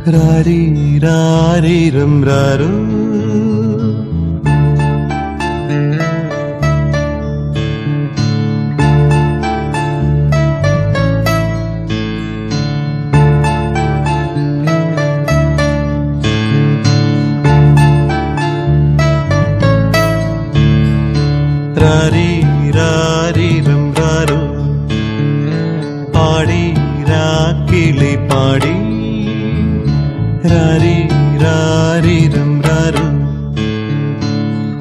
രാരി രാരിരം രാരോ രാരി രാരിരം രാരോ പാടി രാക്കിളി പാടി രാരി രാരിരം രാരോ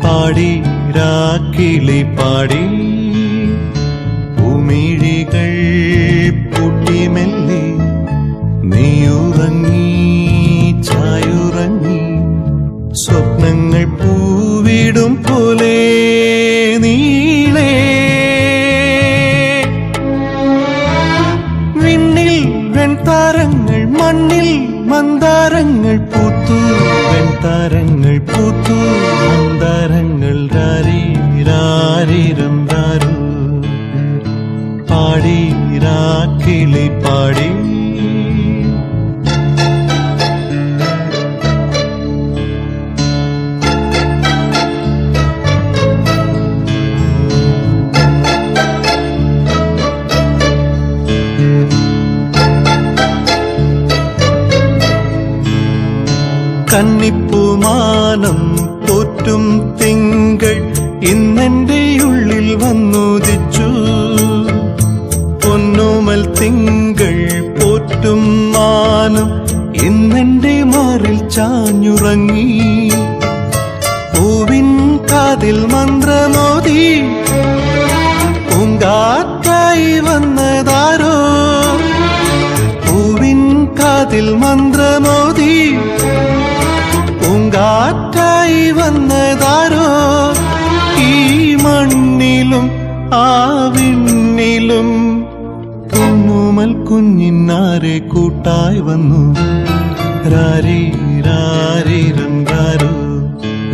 പാടി രാക്കിളി പാടി ഉമിഴികൾ പൂട്ടി മെല്ലെ നീയുറങ്ങി ചായുറങ്ങി സ്വപ്നങ്ങൾ പൂവിടും പോലെ നീളേ വിണ്ണിൽ വെൺതാരങ്ങൾ മണ്ണിൽ മന്ദാരങ്ങൾ പൂത്തു വെൺതാരങ്ങൾ പൂത്തു മന്ദാരങ്ങൾ രാരി രാരിരം രാരോ പാടി രാക്കിളി പാടി കന്നിപ്പൂമാനം പോറ്റും തിങ്കൾ ഇന്നെന്റെ ഉള്ളിൽ വന്നുദിച്ചു പൊന്നോമൽ തിങ്കൾ പോറ്റും മാനം ഇന്നെന്റെ മാറിൽ ചാഞ്ഞുറങ്ങി പൂവിൻ കാതിൽ മന്ത്രമോദി പൂങ്കാറ്റായി വന്നതാരോ പൂവിൻ കാതിൽ മന്ത്രമോദി പൂങ്കാറ്റായി വന്നതാരോ ഈ മണ്ണിലും ആ വിണ്ണിലും പൊന്നോമൽ കുഞ്ഞിനാരെ കൂട്ടായി വന്നു രാരി രാരിരം രാരോ